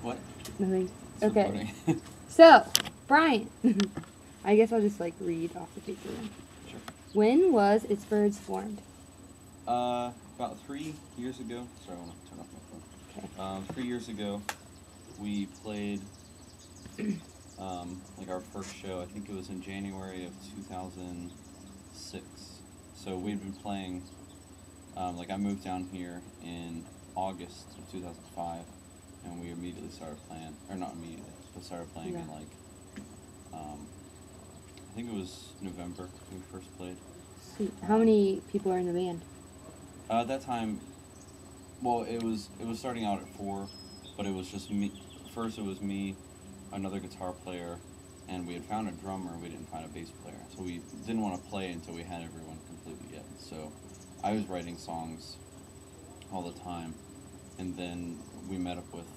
What? Nothing. It's Okay. recording. So, Brian. I guess I'll just like read off the paper then. Sure. When was It's Birds formed? About 3 years ago. Sorry, I want to turn off my phone. Okay. 3 years ago, we played like our first show. I think it was in January of 2006. So we'd been playing. Like I moved down here in August of 2005, and we immediately started playing, or not immediately, but started playing in like, I think it was November when we first played. Sweet. How many people are in the band? At that time, well, it was starting out at 4, but it was just me. First, it was me, another guitar player, and we had found a drummer. We didn't find a bass player, so we didn't want to play until we had everyone completely yet. So I was writing songs all the time, and then we met up with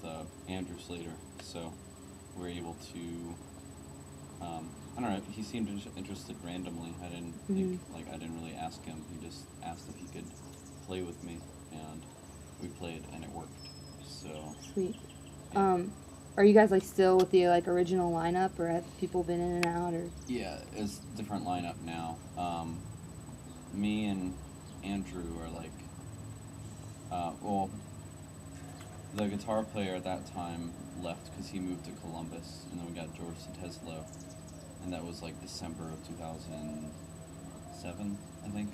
Andrew Slater, so we were able to, I don't know, he seemed interested randomly. I didn't think, I didn't really ask him. He just asked if he could play with me, and we played, and it worked. So Sweet. yeah. Are you guys like still with the like original lineup, or have people been in and out, or? Yeah, it's a different lineup now. Me and Andrew are like, well, the guitar player at that time left because he moved to Columbus, and then we got George Sateslo, and that was like December of 2007, I think.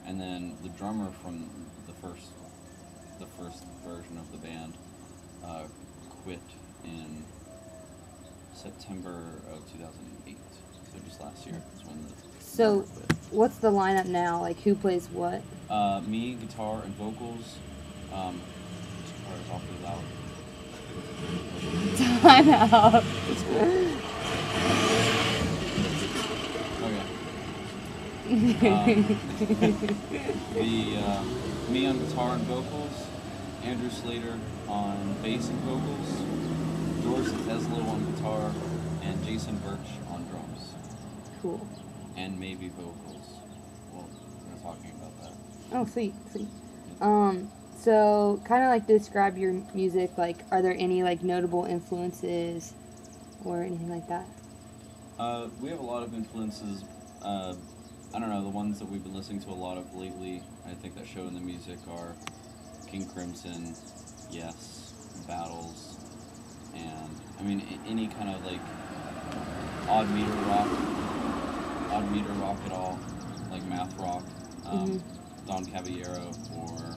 And then the drummer from the first version of the band quit in September of 2008. So just last year is when the So, drummer quit. what's the lineup now? Like, who plays what? Me, guitar and vocals. This guitar is awfully loud. Time out. It's cool. Me on guitar and vocals, Andrew Slater on bass and vocals, George Sateslo on guitar, and Jason Birch on drums. Cool. And maybe vocals. Well, we're talking about that. Oh, sweet. So kind of like describe your music. Like, are there any like notable influences or anything like that? We have a lot of influences. I don't know, the ones that we've been listening to a lot of lately, I think that show in the music are King Crimson, Yes, Battles, and I mean any kind of like odd meter rock at all, like math rock, Don Caballero, or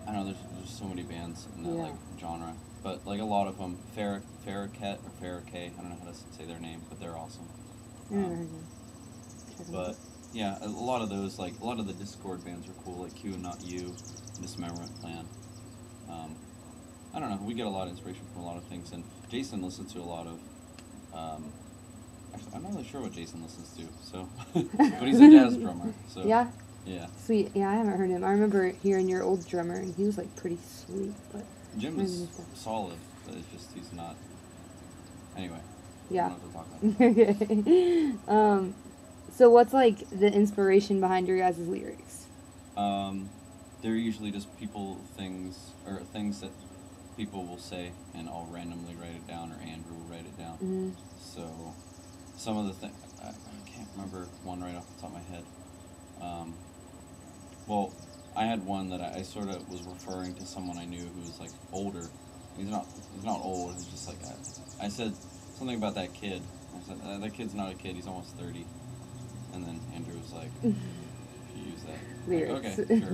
I don't know, there's so many bands in that like genre, but like a lot of them, Farrakhet or Farrakhay, I don't know how to say their name, but they're awesome. But yeah, a lot of those, like a lot of the Discord bands are cool, like Q and Not You, Dismemberment Plan. I don't know, we get a lot of inspiration from a lot of things, and Jason listens to a lot of, actually, I'm not really sure what Jason listens to, so, but he's a jazz drummer, so. Yeah? Yeah. Sweet. Yeah, I haven't heard him. I remember hearing your old drummer, and he was like pretty sweet, but. Jim is solid, but it's just, he's not, anyway. Yeah. I don't know what to talk about. Okay. So what's like the inspiration behind your guys' lyrics? They're usually just things that people will say, and I'll randomly write it down, or Andrew will write it down. So some of the things, I can't remember one right off the top of my head. Well, I had one that I sort of was referring to someone I knew who was like older. He's not old. He's just like I said something about that kid. I said that kid's not a kid. He's almost 30. And then Andrew was like, "You use that." Lyrics. Like, okay, sure. I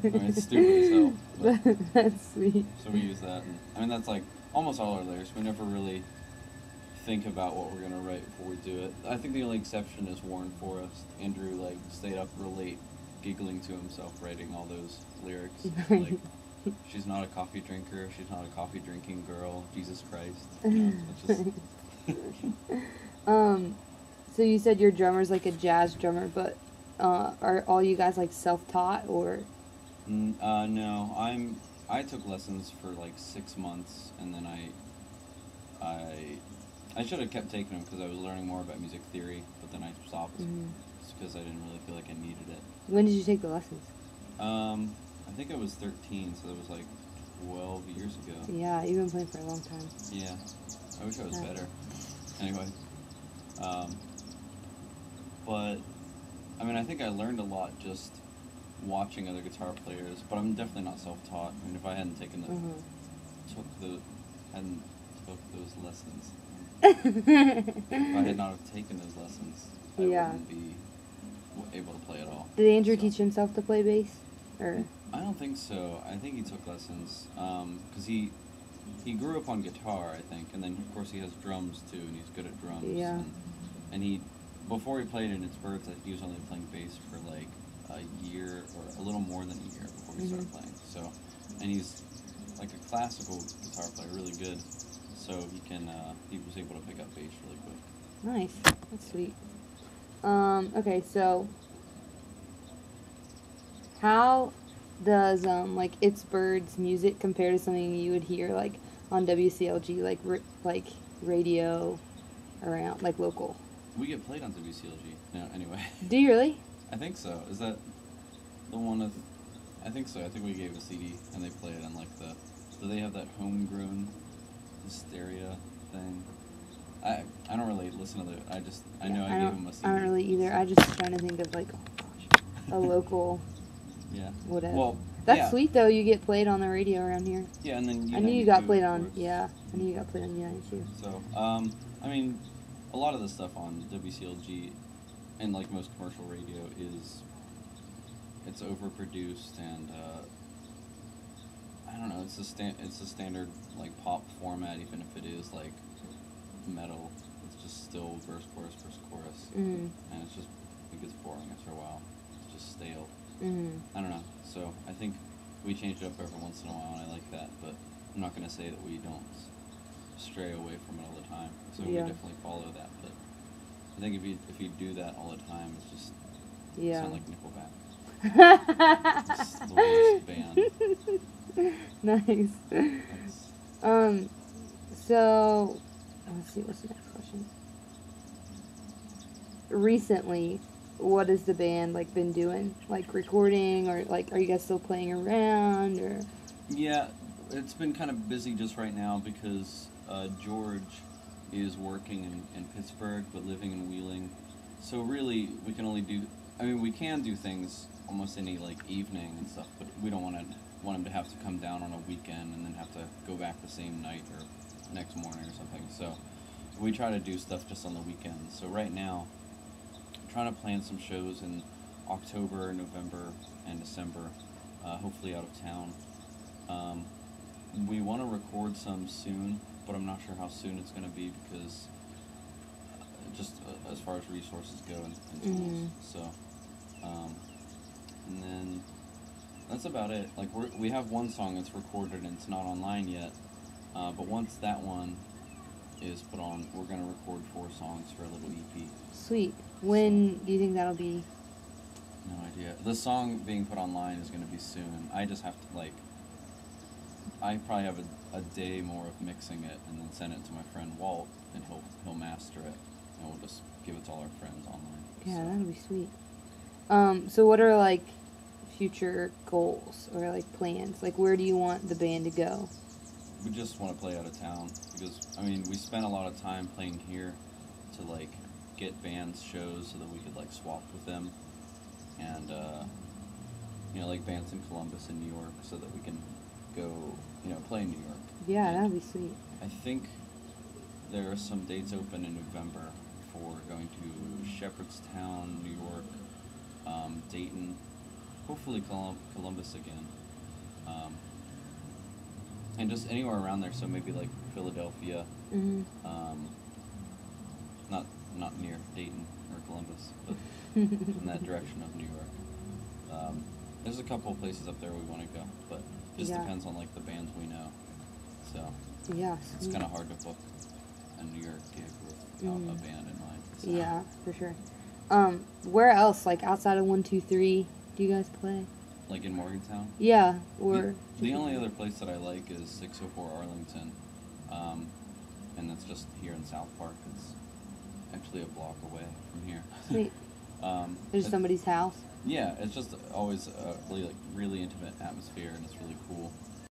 mean, it's stupid as hell. But, that's sweet. so we use that. And, I mean, that's like almost all our lyrics. We never really think about what we're gonna write before we do it. I think the only exception is Warren Forrest. Andrew like stayed up real late, giggling to himself, writing all those lyrics. Like, she's not a coffee drinker. She's not a coffee drinking girl. Jesus Christ. You know, it's just. So you said your drummer's like a jazz drummer, but are all you guys like self-taught or? No, I took lessons for like 6 months, and then I should have kept taking them because I was learning more about music theory, but then I stopped just because I didn't really feel like I needed it. When did you take the lessons? I think I was 13, so that was like 12 years ago. Yeah, you've been playing for a long time. Yeah, I wish I was better. Anyway, but I mean, I think I learned a lot just watching other guitar players. But I'm definitely not self-taught. I mean, if I hadn't taken took those lessons, if I had not have taken those lessons, I wouldn't be able to play at all. Did Andrew teach himself to play bass, or? I don't think so. I think he took lessons because he grew up on guitar, I think, and then of course he has drums too, and he's good at drums. Yeah. And he, before he played in It's Birds, I think he was only playing bass for like a year or a little more than a year before he started playing. So, and he's like a classical guitar player, really good. So he was able to pick up bass really quick. Nice. That's sweet. Okay, so how does like It's Birds music compare to something you would hear like on WCLG, like radio around, like local? We get played on WCLG. No, anyway. Do you really? I think so. Is that the one of? I think so. I think we gave a CD and they played it on like the. Do they have that homegrown hysteria thing? I don't really listen to the. I know I gave them a CD. I don't really either. I just trying to think of like, oh gosh, a local. Yeah. Whatever. Well, that's sweet though. You get played on the radio around here. Yeah, and then I knew you got played on. Yeah, I knew you got played on United too. So, I mean, a lot of the stuff on WCLG and like most commercial radio it's overproduced and I don't know. It's a standard like pop format, even if it is like metal. It's just still verse chorus, and it gets boring after a while. It's just stale. I don't know. So I think we change it up every once in a while, and I like that. But I'm not going to say that we don't stray away from it all the time. So we definitely follow that. But I think if you do that all the time, it's just sound like Nickelback. It's the worst band. Nice. So let's see. What's the next question? Recently, what has the band like been doing? Like recording, or like are you guys still playing around, or? Yeah, it's been kind of busy just right now because George is working in Pittsburgh but living in Wheeling. So really, we can only do. I mean, we can do things almost any like evening and stuff, but we don't want him to have to come down on a weekend and then have to go back the same night or next morning or something. So we try to do stuff just on the weekends. So right now, I'm trying to plan some shows in October, November, and December, hopefully out of town. We want to record some soon, but I'm not sure how soon it's going to be because just as far as resources go and tools. So, and then that's about it. Like we have one song that's recorded and it's not online yet, but once that one is put on, we're going to record 4 songs for a little EP. Sweet. When do you think that'll be? No idea. The song being put online is going to be soon. I just have to I probably have a day more of mixing it and then send it to my friend Walt, and he'll master it, and we'll just give it to all our friends online. Yeah, so. that'll be sweet. So what are like future goals or like plans? Like where do you want the band to go? We just want to play out of town because I mean we spent a lot of time playing here to like get bands shows so that we could like swap with them, and like bands in Columbus and New York so that we can go play in New York. Yeah, that'd be sweet. I think there are some dates open in November for going to Shepherdstown, New York, Dayton, hopefully Columbus again, and just anywhere around there. So maybe like Philadelphia, not near Dayton or Columbus, but in that direction of New York. There's a couple of places up there we want to go, but it just depends on like the bands we know. So it's kind of hard to book a New York gig without a band in mind. So. Yeah, for sure. Where else, like outside of 123, do you guys play? Like in Morgantown? Yeah, or the only other place that I like is 604 Arlington, and that's just here in South Park. It's actually a block away from here. Sweet. There's it's- somebody's house. Yeah, it's just always a really intimate atmosphere, and it's really cool.